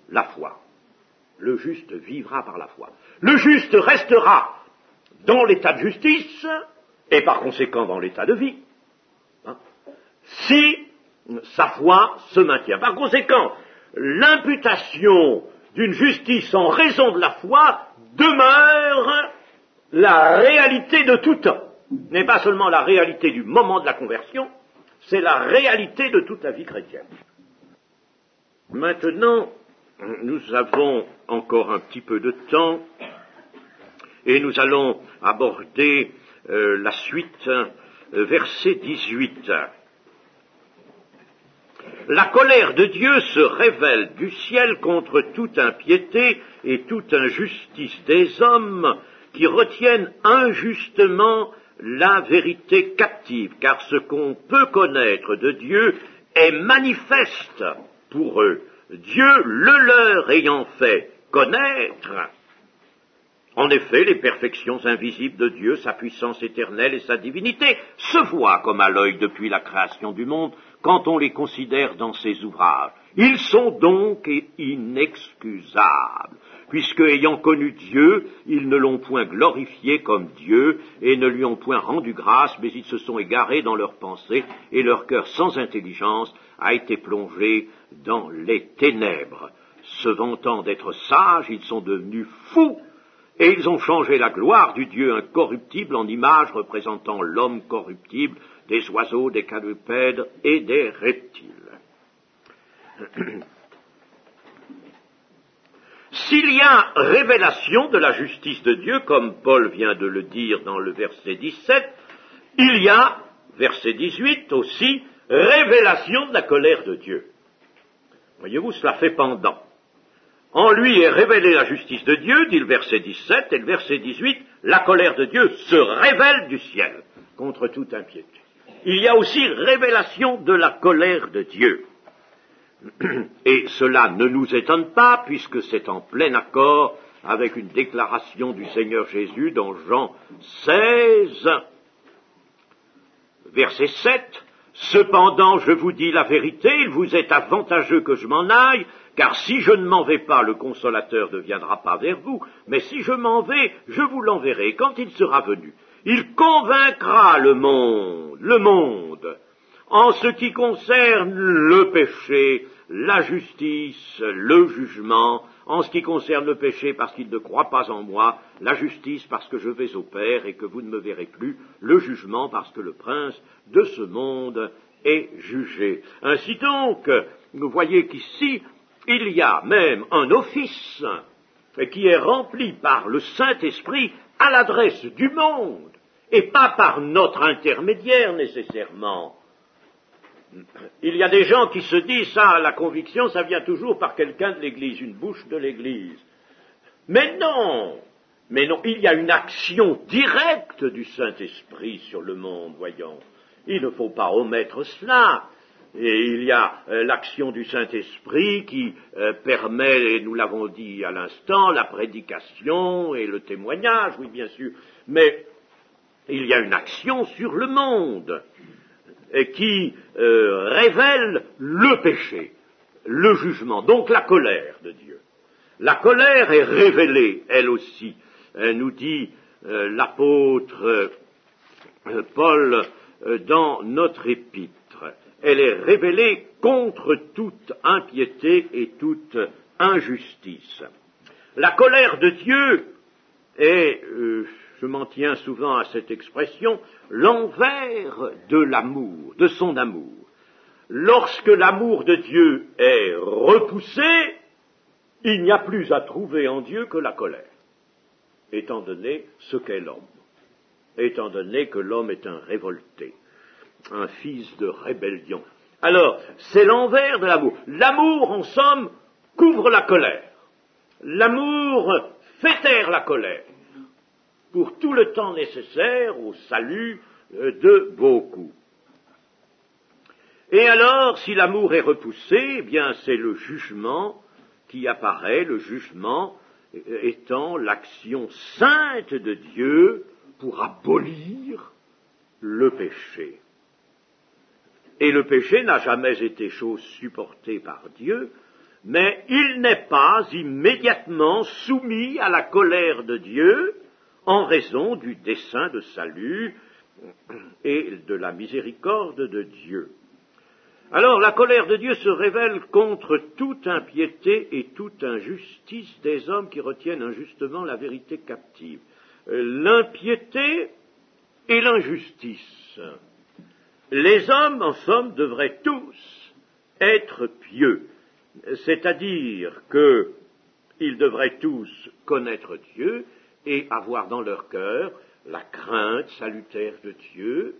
la foi. Le juste vivra par la foi. Le juste restera dans l'état de justice et par conséquent dans l'état de vie, hein, si sa foi se maintient. Par conséquent, l'imputation d'une justice en raison de la foi demeure la réalité de tout temps. N'est pas seulement la réalité du moment de la conversion, c'est la réalité de toute la vie chrétienne. Maintenant, nous avons encore un petit peu de temps et nous allons aborder la suite, verset 18. La colère de Dieu se révèle du ciel contre toute impiété et toute injustice des hommes qui retiennent injustement la vérité captive, car ce qu'on peut connaître de Dieu est manifeste pour eux, Dieu le leur ayant fait connaître. En effet, les perfections invisibles de Dieu, sa puissance éternelle et sa divinité, se voient comme à l'œil depuis la création du monde, quand on les considère dans ses ouvrages. Ils sont donc inexcusables, puisque, ayant connu Dieu, ils ne l'ont point glorifié comme Dieu, et ne lui ont point rendu grâce, mais ils se sont égarés dans leurs pensées, et leur cœur sans intelligence a été plongé dans les ténèbres. Se vantant d'être sages, ils sont devenus fous, et ils ont changé la gloire du Dieu incorruptible en image représentant l'homme corruptible, des oiseaux, des quadrupèdes et des reptiles. S'il y a révélation de la justice de Dieu, comme Paul vient de le dire dans le verset 17, il y a, verset 18 aussi, révélation de la colère de Dieu. Voyez-vous, cela fait pendant. En lui est révélée la justice de Dieu, dit le verset 17, et le verset 18, la colère de Dieu se révèle du ciel contre toute impiété. Il y a aussi révélation de la colère de Dieu. Et cela ne nous étonne pas, puisque c'est en plein accord avec une déclaration du Seigneur Jésus dans Jean 16, verset 7. Cependant, je vous dis la vérité, il vous est avantageux que je m'en aille, car si je ne m'en vais pas, le Consolateur ne viendra pas vers vous, mais si je m'en vais, je vous l'enverrai quand il sera venu. Il convaincra le monde, en ce qui concerne le péché, la justice, le jugement, en ce qui concerne le péché parce qu'il ne croit pas en moi, la justice parce que je vais au Père et que vous ne me verrez plus, le jugement parce que le prince de ce monde est jugé. Ainsi donc, vous voyez qu'ici, il y a même un office qui est rempli par le Saint-Esprit à l'adresse du monde, et pas par notre intermédiaire nécessairement. Il y a des gens qui se disent, ça, la conviction, ça vient toujours par quelqu'un de l'Église, une bouche de l'Église. Mais non, il y a une action directe du Saint-Esprit sur le monde, voyons. Il ne faut pas omettre cela. Et il y a l'action du Saint-Esprit qui permet, et nous l'avons dit à l'instant, la prédication et le témoignage, oui bien sûr, mais il y a une action sur le monde qui révèle le péché, le jugement, donc la colère de Dieu. La colère est révélée, elle aussi, nous dit l'apôtre Paul dans notre épître. Elle est révélée contre toute impiété et toute injustice. La colère de Dieu est, je m'en tiens souvent à cette expression, l'envers de l'amour, de son amour. Lorsque l'amour de Dieu est repoussé, il n'y a plus à trouver en Dieu que la colère, étant donné ce qu'est l'homme, étant donné que l'homme est un révolté, un fils de rébellion. Alors, c'est l'envers de l'amour. L'amour, en somme, couvre la colère. L'amour fait taire la colère pour tout le temps nécessaire au salut de beaucoup. Et alors, si l'amour est repoussé, eh bien, c'est le jugement qui apparaît, le jugement étant l'action sainte de Dieu pour abolir le péché. Et le péché n'a jamais été chose supportée par Dieu, mais il n'est pas immédiatement soumis à la colère de Dieu, en raison du dessein de salut et de la miséricorde de Dieu. Alors la colère de Dieu se révèle contre toute impiété et toute injustice des hommes qui retiennent injustement la vérité captive. L'impiété et l'injustice. Les hommes, en somme, devraient tous être pieux, c'est-à-dire qu'ils devraient tous connaître Dieu et avoir dans leur cœur la crainte salutaire de Dieu,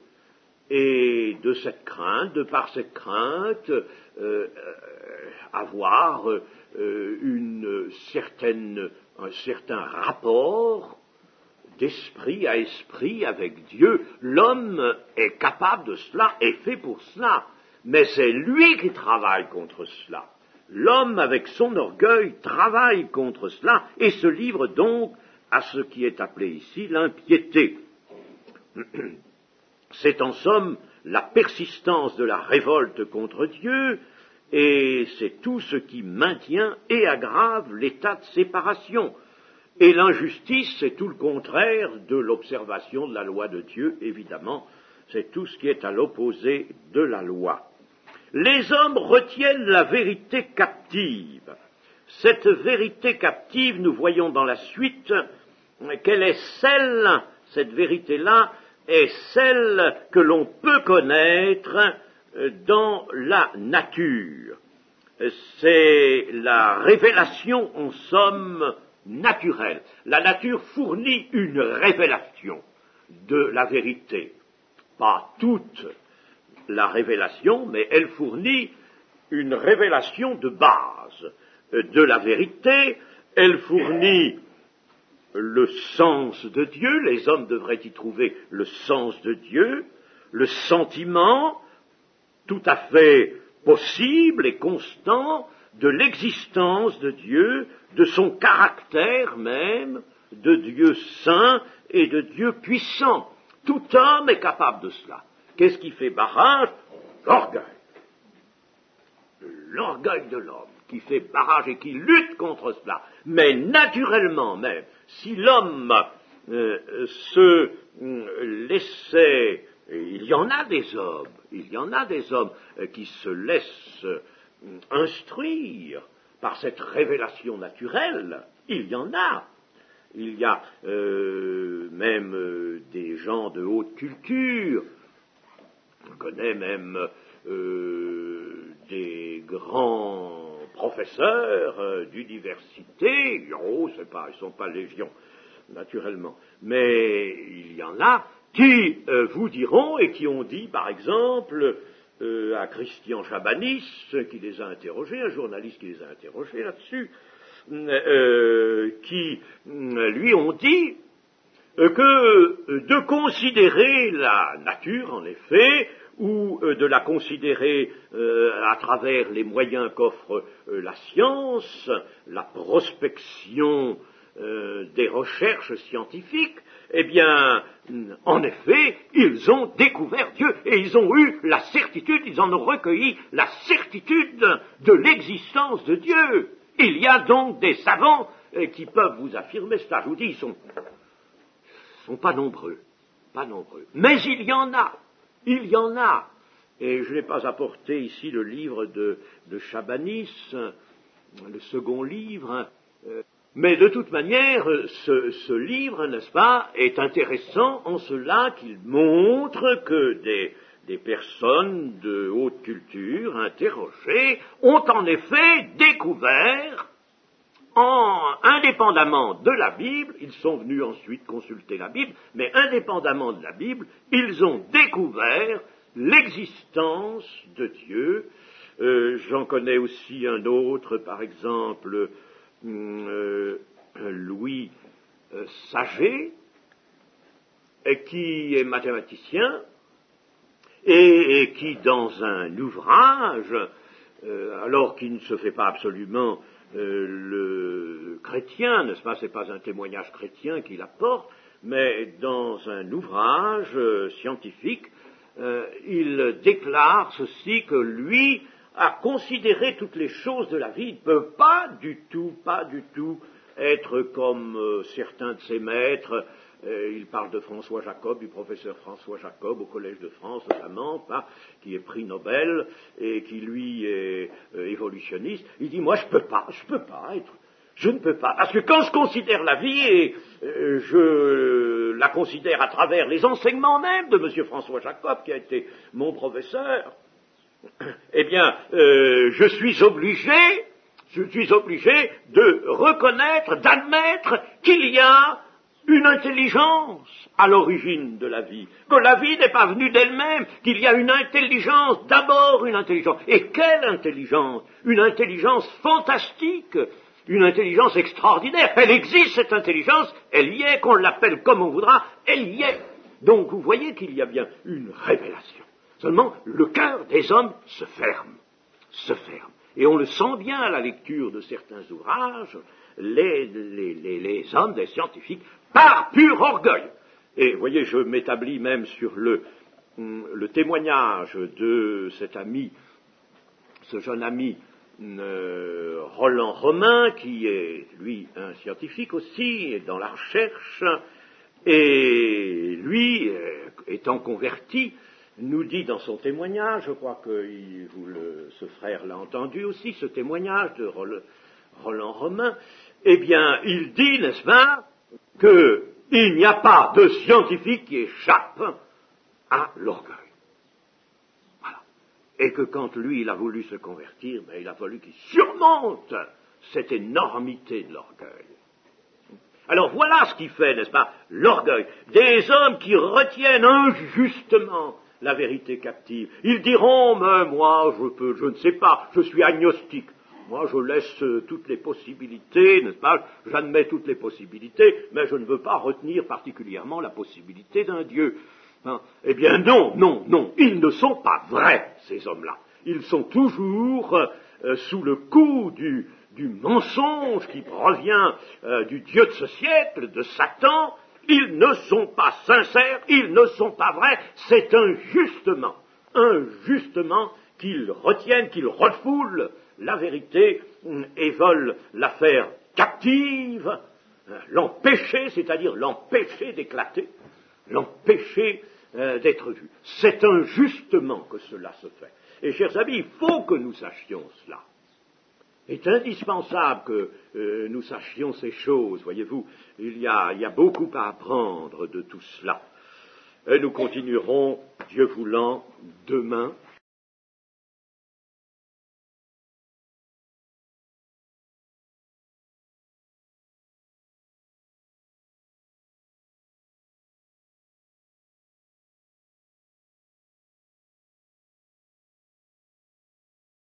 et de cette crainte, de par cette crainte, avoir un certain rapport d'esprit à esprit avec Dieu. L'homme est capable de cela, est fait pour cela, mais c'est lui qui travaille contre cela. L'homme, avec son orgueil, travaille contre cela et se livre donc à ce qui est appelé ici l'impiété. C'est en somme la persistance de la révolte contre Dieu, et c'est tout ce qui maintient et aggrave l'état de séparation. Et l'injustice, c'est tout le contraire de l'observation de la loi de Dieu, évidemment, c'est tout ce qui est à l'opposé de la loi. Les hommes retiennent la vérité captive. Cette vérité captive, nous voyons dans la suite qu'elle est celle, cette vérité-là, est celle que l'on peut connaître dans la nature. C'est la révélation, en somme, naturelle. La nature fournit une révélation de la vérité. Pas toute la révélation, mais elle fournit une révélation de base de la vérité. Elle fournit le sens de Dieu, les hommes devraient y trouver le sens de Dieu, le sentiment tout à fait possible et constant de l'existence de Dieu, de son caractère même, de Dieu saint et de Dieu puissant. Tout homme est capable de cela. Qu'est-ce qui fait barrage? L'orgueil. L'orgueil de l'homme qui fait barrage et qui lutte contre cela. Mais naturellement même, si l'homme se laissait, il y en a des hommes qui se laissent instruire par cette révélation naturelle, il y en a. Il y a même des gens de haute culture, on connaît même des grands professeurs d'université, ils ne sont pas légion, naturellement, mais il y en a qui vous diront, et qui ont dit, par exemple, à Christian Chabanis, qui les a interrogés, un journaliste qui les a interrogés là-dessus, qui lui ont dit que de considérer la nature, en effet, ou de la considérer à travers les moyens qu'offre la science, la prospection des recherches scientifiques, eh bien, en effet, ils ont découvert Dieu et ils ont eu la certitude, ils en ont recueilli la certitude de l'existence de Dieu. Il y a donc des savants qui peuvent vous affirmer cela. Je vous dis, ils sont pas nombreux, mais il y en a. Et je n'ai pas apporté ici le livre de Chabanis, le second livre, mais de toute manière, ce livre, n'est-ce pas, est intéressant en cela qu'il montre que des personnes de haute culture interrogées ont en effet découvert, indépendamment de la Bible, ils sont venus ensuite consulter la Bible, mais indépendamment de la Bible, ils ont découvert l'existence de Dieu. J'en connais aussi un autre, par exemple, Louis Saget, qui est mathématicien, et qui, dans un ouvrage, alors qu'il ne se fait pas absolument le chrétien, n'est-ce pas, c'est pas un témoignage chrétien qu'il apporte, mais dans un ouvrage scientifique, il déclare ceci, que lui a considéré toutes les choses de la vie, il ne peut pas du tout être comme certains de ses maîtres, il parle de François Jacob, du professeur François Jacob, au Collège de France notamment, qui est prix Nobel, et qui lui est évolutionniste. Il dit, moi je ne peux pas, parce que quand je considère la vie, et je la considère à travers les enseignements même de M. François Jacob, qui a été mon professeur, eh bien, je suis obligé de reconnaître, d'admettre qu'il y a une intelligence à l'origine de la vie, que la vie n'est pas venue d'elle-même, qu'il y a une intelligence, d'abord une intelligence. Et quelle intelligence? Une intelligence fantastique, une intelligence extraordinaire. Elle existe, cette intelligence, elle y est, qu'on l'appelle comme on voudra, elle y est. Donc vous voyez qu'il y a bien une révélation. Seulement, le cœur des hommes se ferme. Et on le sent bien à la lecture de certains ouvrages, les hommes, les scientifiques, par pur orgueil. Et vous voyez, je m'établis même sur le témoignage de cet ami, ce jeune ami, Roland Romain, qui est, lui, un scientifique aussi, est dans la recherche, et lui, étant converti, nous dit dans son témoignage, je crois que ce frère l'a entendu aussi, ce témoignage de Roland Romain, eh bien, il dit, n'est-ce pas, qu'il n'y a pas de scientifique qui échappe à l'orgueil. Voilà. Et que quand lui, il a voulu se convertir, ben, il a fallu qu'il surmonte cette énormité de l'orgueil. Alors voilà ce qui fait, n'est-ce pas, l'orgueil. Des hommes qui retiennent injustement la vérité captive. Ils diront, mais moi, je ne sais pas, je suis agnostique. Moi, je laisse toutes les possibilités, n'est-ce pas, j'admets toutes les possibilités, mais je ne veux pas retenir particulièrement la possibilité d'un Dieu. Hein? Eh bien non, ils ne sont pas vrais, ces hommes-là. Ils sont toujours sous le coup du mensonge qui provient du Dieu de ce siècle, de Satan. Ils ne sont pas sincères, ils ne sont pas vrais, c'est injustement qu'ils retiennent, qu'ils refoulent la vérité et veulent la faire captive, l'empêcher, c'est-à-dire l'empêcher d'éclater, l'empêcher d'être vu. C'est injustement que cela se fait. Et chers amis, il faut que nous sachions cela. Il est indispensable que nous sachions ces choses, voyez-vous. Il y a beaucoup à apprendre de tout cela. Et nous continuerons, Dieu voulant, demain.